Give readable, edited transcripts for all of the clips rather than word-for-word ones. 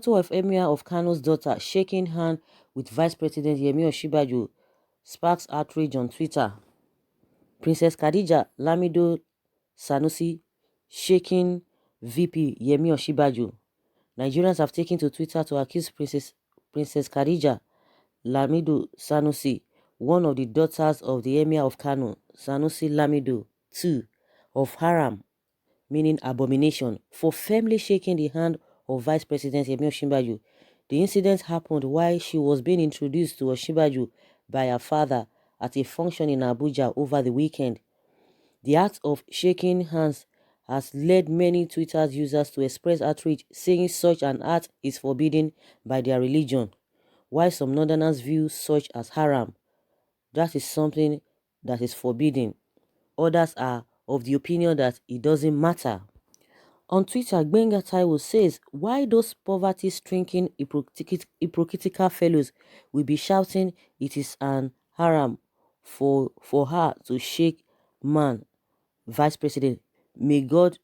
Photo of Emir of Kano's daughter shaking hand with Vice President EMIR OSINBAJO sparks outrage on Twitter. Princess Khadija Lamido Sanusi shaking VP EMIR OSINBAJO. Nigerians have taken to Twitter to accuse Princess Khadija Lamido Sanusi, one of the daughters of the Emir of Kano, Sanusi Lamido II, of haram, meaning abomination, for firmly shaking the hand of Vice President EMIR OSINBAJO. The incident happened while she was being introduced to OSINBAJO by her father at a function in Abuja over the weekend. The act of shaking hands has led many Twitter users to express outrage, saying such an act is forbidden by their religion, while some northerners view such as haram. That is something that is forbidden. Others are of the opinion that it doesn't matter. On Twitter, Gbenga Taiwo says, why those poverty-stricken hypocritical fellows will be shouting it is an haram for her to shake man, Vice President. May God,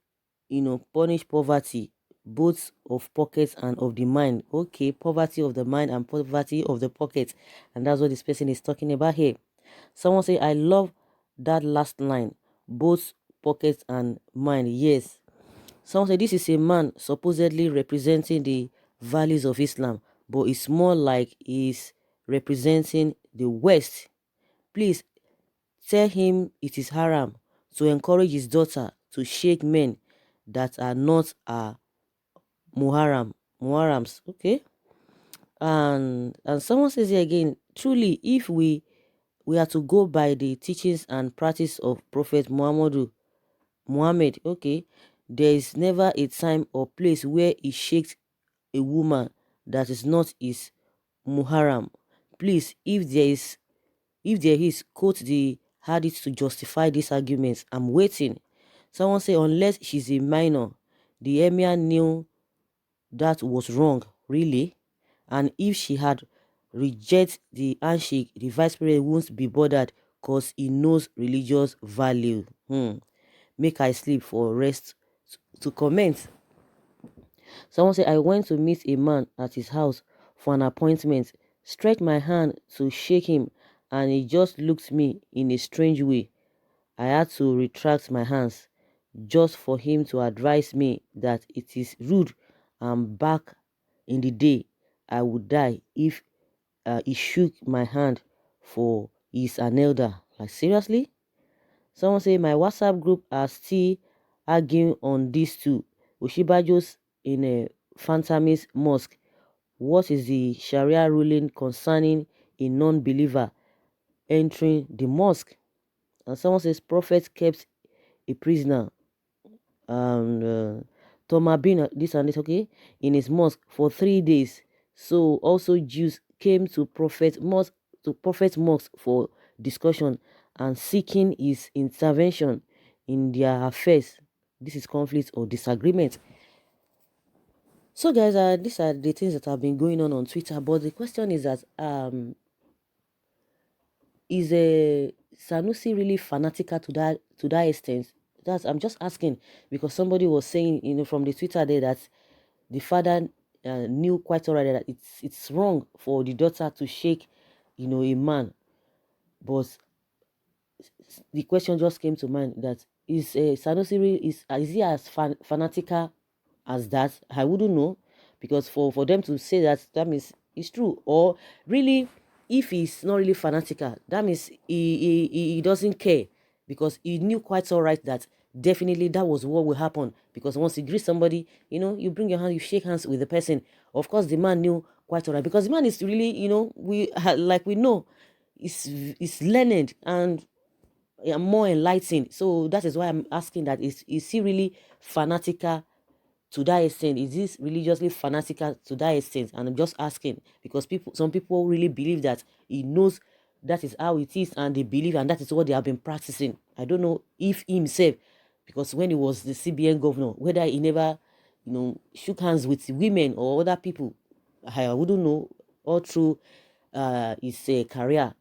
punish poverty, both of pockets and of the mind. Okay, poverty of the mind and poverty of the pocket. And that's what this person is talking about here. Someone say, I love that last line, both pockets and mind. Yes. Someone say, this is a man supposedly representing the values of Islam, but it's more like he's representing the West. Please tell him it is haram to encourage his daughter to shake men that are not muharrams. Okay. And someone says here again, truly, if we are to go by the teachings and practice of Prophet Muhammad, okay, there is never a time or place where he shakes a woman that is not his muharram. Please, if there is, quote the hadith to justify these arguments. I'm waiting. Someone say, unless she's a minor, the emir knew that was wrong, really. And if she had rejected the handshake, the vice president won't be bothered because he knows religious value. Make I sleep for rest to comment. Someone said, I went to meet a man at his house for an appointment, stretched my hand to shake him, and he just looked at me in a strange way. I had to retract my hands just for him to advise me that it is rude, and back in the day, I would die if he shook my hand for he's an elder. Like, seriously? Someone say, my WhatsApp group are still arguing on this too. OSINBAJO's in a Fantamis mosque. What is the Sharia ruling concerning a non-believer entering the mosque? And someone says, prophet kept a prisoner and Thomas bin this and this, okay, in his mosque for 3 days. So also Jews came to Prophet's mosque for discussion and seeking his intervention in their affairs. This is conflict or disagreement. So guys, these are the things that have been going on Twitter. But the question is that is a Sanusi really fanatical to that extent? I'm just asking, because somebody was saying, from the Twitter there, that the father knew quite already that it's wrong for the daughter to shake, a man. But the question just came to mind, that is Sanusi really, is he as fanatical as that? I wouldn't know, because for them to say that means it's true. Or really, if he's not really fanatical, that means he doesn't care, because he knew quite all right that definitely that was what will happen. Because once you greet somebody, you bring your hand, you shake hands with the person. Of course, the man knew quite all right, because the man is really, we know, is learned and more enlightened. So that is why I'm asking, that is he really fanatical to that extent? Is this religiously fanatical to that extent? And I'm just asking because some people really believe that he knows that is how it is, and they believe, and that is what they have been practicing. I don't know if himself, because when he was the CBN governor, whether he never, shook hands with women or other people, I wouldn't know. All through his career,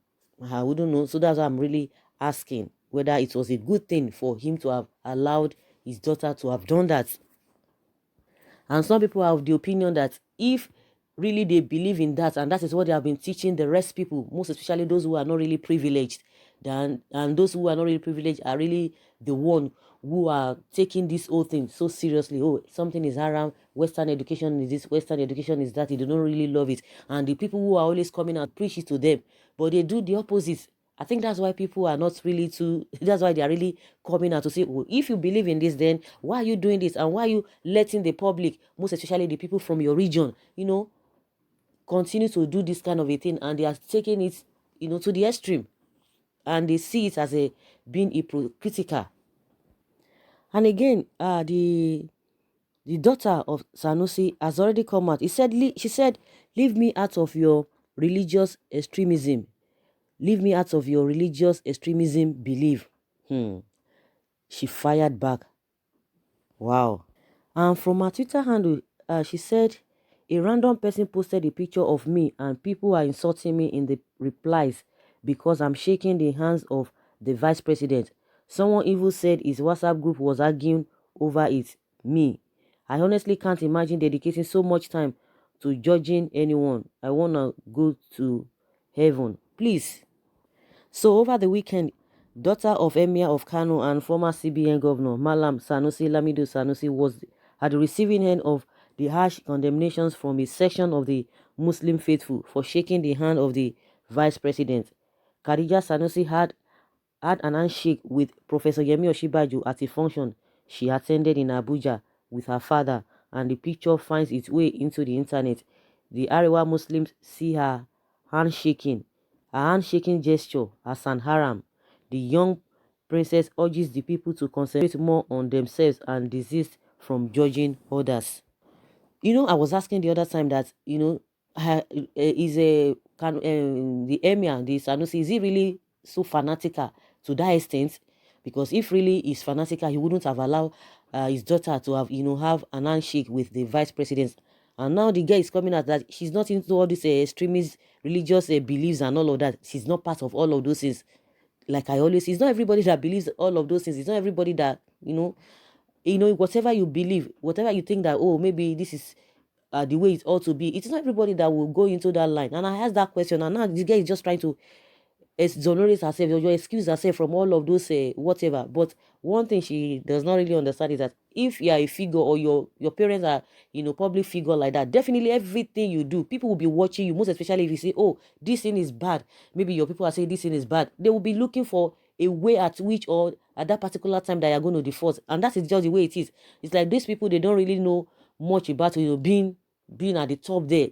I wouldn't know. So that's why I'm really asking whether it was a good thing for him to have allowed his daughter to have done that. And some people are of the opinion that if really they believe in that, and that is what they have been teaching the rest people, most especially those who are not really privileged, and those who are not really privileged are really the one who are taking this whole thing so seriously. Oh, something is haram, Western education is this, Western education is that. They do not really love it, and the people who are always coming and preach it to them, but they do the opposite. I think that's why people are not really too, that's why they are really coming out to say, oh, if you believe in this, then why are you doing this? And why are you letting the public, most especially the people from your region, continue to do this kind of a thing? And they are taking it, to the extreme. And they see it as a being hypocritical. And again, the daughter of Sanusi has already come out. She said, leave me out of your religious extremism. Leave me out of your religious extremism belief. She fired back. Wow. And from her Twitter handle, she said, a random person posted a picture of me and people are insulting me in the replies because I'm shaking the hands of the vice president. Someone even said his WhatsApp group was arguing over it. Me. I honestly can't imagine dedicating so much time to judging anyone. I want to go to heaven. Please. So over the weekend, daughter of Emir of Kano and former CBN governor Malam Sanusi Lamido Sanusi was at the receiving end of the harsh condemnations from a section of the Muslim faithful for shaking the hand of the vice president. Khadija Sanusi had an handshake with Professor Yemi Osinbajo at a function she attended in Abuja with her father, and the picture finds its way into the internet. The Arewa Muslims see her handshaking, a handshaking gesture as an haram. The young princess urges the people to concentrate more on themselves and desist from judging others. I was asking the other time that, is the emir, the Sanusi, is he really so fanatical to that extent? Because if really he's fanatical, he wouldn't have allowed his daughter to have an handshake with the vice president. And now the girl is coming out that she's not into all these extremist religious beliefs and all of that. She's not part of all of those things. Like I always say, it's not everybody that believes all of those things. It's not everybody that, whatever you believe, whatever you think that, oh, maybe this is the way it ought to be. It's not everybody that will go into that line. And I asked that question, and now this guy is just trying to exonerate herself or excuse herself from all of those whatever. But one thing she does not really understand is that if you are a figure or your parents are public figure like that, definitely everything you do, people will be watching you. Most especially if you say, oh, this thing is bad, maybe your people are saying this thing is bad, they will be looking for a way at which or at that particular time that you're going to default. And that is just the way it is. It's like these people, they don't really know much about being at the top there.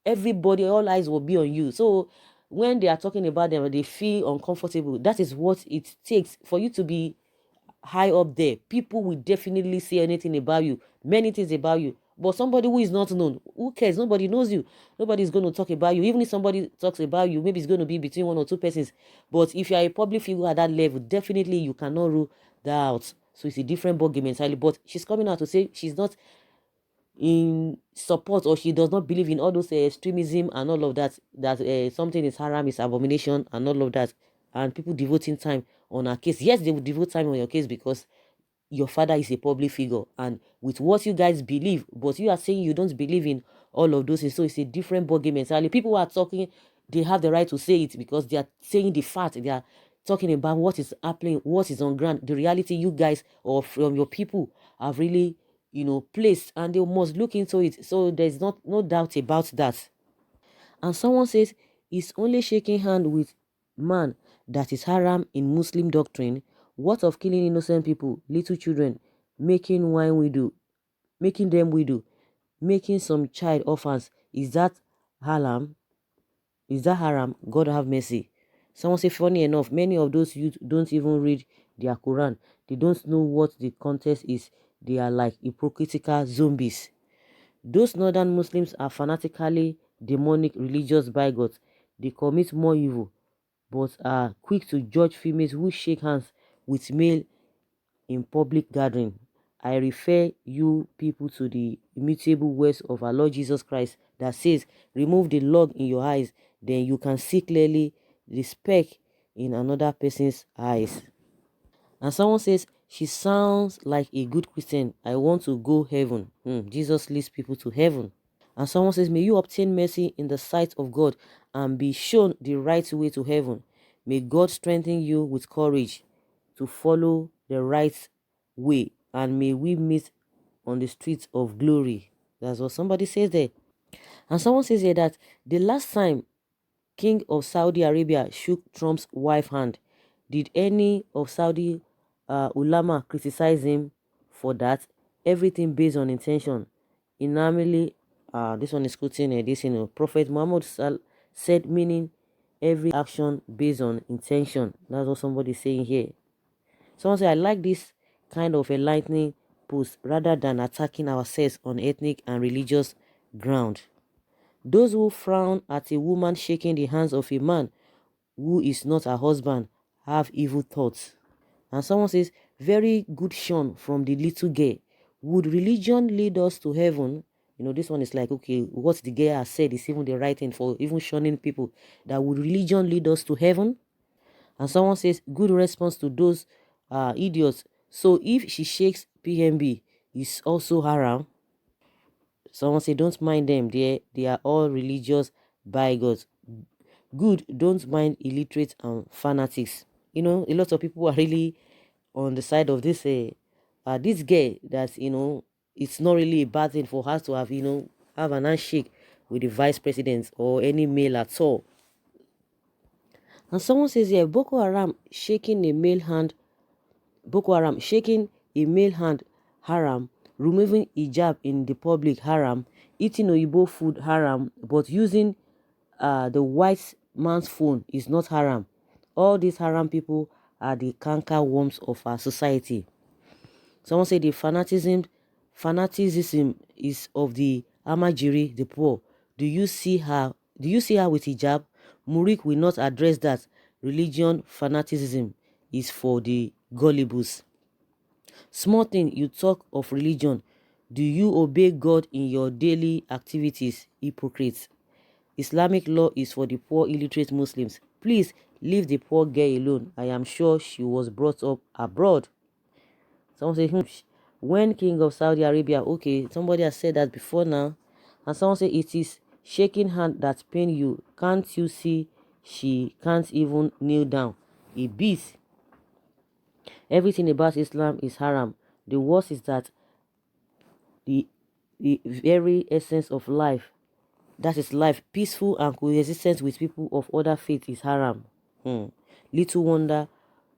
Everybody, all eyes will be on you. So when they are talking about them, they feel uncomfortable. That is what it takes for you to be high up there. People will definitely say anything about you, many things about you. But somebody who is not known, who cares? Nobody knows you. Nobody's going to talk about you. Even if somebody talks about you, maybe it's going to be between one or two persons. But if you are a public figure at that level, definitely you cannot rule that out. So it's a different ballgame entirely. But she's coming out to say she's not in support, or she does not believe in all those extremism and all of that, that something is haram, is abomination and all of that, and people devoting time on her case. Yes, they will devote time on your case because your father is a public figure and with what you guys believe, but you are saying you don't believe in all of those things. So it's a different ballgame entirely. People who are talking, they have the right to say it because they are saying the fact. They are talking about what is happening, what is on ground, the reality you guys or from your people have really placed, and they must look into it. So there's no doubt about that. And someone says it's only shaking hand with man that is haram in Muslim doctrine. What of killing innocent people, little children, making making them widow, making some child orphans? Is that haram? Is that haram? God have mercy. Someone say, funny enough, many of those youth don't even read their Quran. They don't know what the context is. They are like hypocritical zombies. Those northern Muslims are fanatically demonic religious bigots. They commit more evil, but are quick to judge females who shake hands with male in public gathering. I refer you people to the immutable words of our Lord Jesus Christ that says, remove the log in your eyes, then you can see clearly the speck in another person's eyes. And someone says, she sounds like a good Christian. I want to go heaven. Jesus leads people to heaven. And someone says, may you obtain mercy in the sight of God and be shown the right way to heaven. May God strengthen you with courage to follow the right way, and may we meet on the streets of glory. That's what somebody says there. And someone says here that the last time King of Saudi Arabia shook Trump's wife hand, did any of Saudi ulama criticize him for that? Everything based on intention. Inamili, this one is quoting this, Prophet Muhammad said, meaning every action based on intention. That's what somebody's saying here. Someone said, I like this kind of enlightening post rather than attacking ourselves on ethnic and religious ground. Those who frown at a woman shaking the hands of a man who is not her husband have evil thoughts. And someone says, very good shun from the little girl. Would religion lead us to heaven? This one is like, okay, what the girl has said is even the right thing for even shunning people. That would religion lead us to heaven? And someone says, good response to those idiots. So if she shakes PMB, it's also haram. Someone say, don't mind them. They are all religious bigots. Good, don't mind illiterate and fanatics. A lot of people are really on the side of this girl that, it's not really a bad thing for her to have an handshake with the vice president or any male at all. And someone says here, Boko Haram shaking a male hand, haram, removing hijab in the public, haram, eating Oyibo food, haram, but using the white man's phone is not haram. All these haram people are the canker worms of our society. Someone said the fanaticism is of the Amajiri, the poor. Do you see her with hijab? Murik will not address that. Religion fanaticism is for the gullibles. Small thing, you talk of religion. Do you obey God in your daily activities? Hypocrites. Islamic law is for the poor illiterate Muslims. Please leave the poor girl alone. I am sure she was brought up abroad. Someone say, when King of Saudi Arabia, okay, somebody has said that before now. And someone say, it is shaking hand that pain you. Can't you see she can't even kneel down? A beast. Everything about Islam is haram. The worst is that the very essence of life, that is life, peaceful and coexistence with people of other faith, is haram. Little wonder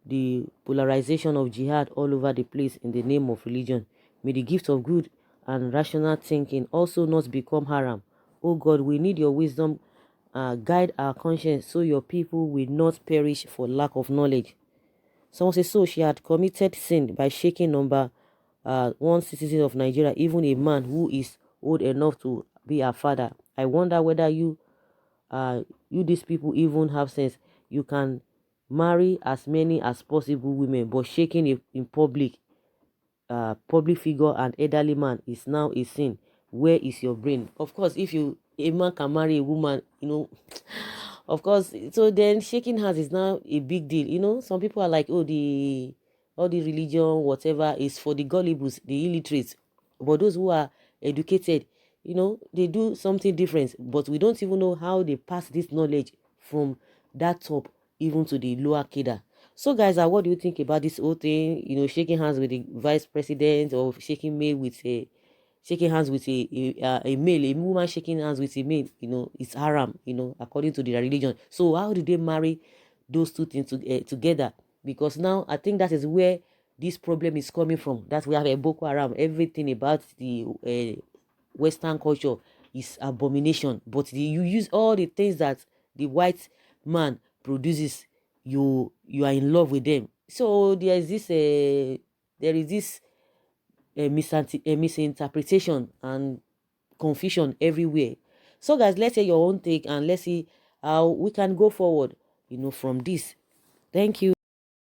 the polarization of jihad all over the place in the name of religion. May the gift of good and rational thinking also not become haram. Oh God, we need your wisdom. Guide our conscience so your people will not perish for lack of knowledge. Someone says, so she had committed sin by shaking number one citizen of Nigeria, even a man who is old enough to be her father. I wonder whether you these people even have sense. You can marry as many as possible women, but shaking in public figure and elderly man is now a sin. Where is your brain? Of course, if a man can marry a woman, of course, so then shaking hands is now a big deal. Some people are like, oh, all the religion, whatever, is for the gullibles, the illiterates. But those who are educated, they do something different. But we don't even know how they pass this knowledge from that top even to the lower cadre. So guys, what do you think about this whole thing? Shaking hands with the vice president, or shaking hands with a male, a woman shaking hands with a male, it's haram, according to their religion. So how do they marry those two things together? Because now I think that is where this problem is coming from. That we have a Boko Haram. Everything about the Western culture is abomination. But you use all the things that the white man produces, you are in love with them. So there is this misinterpretation and confusion everywhere. So guys, let's hear your own take and let's see how we can go forward from this. Thank you.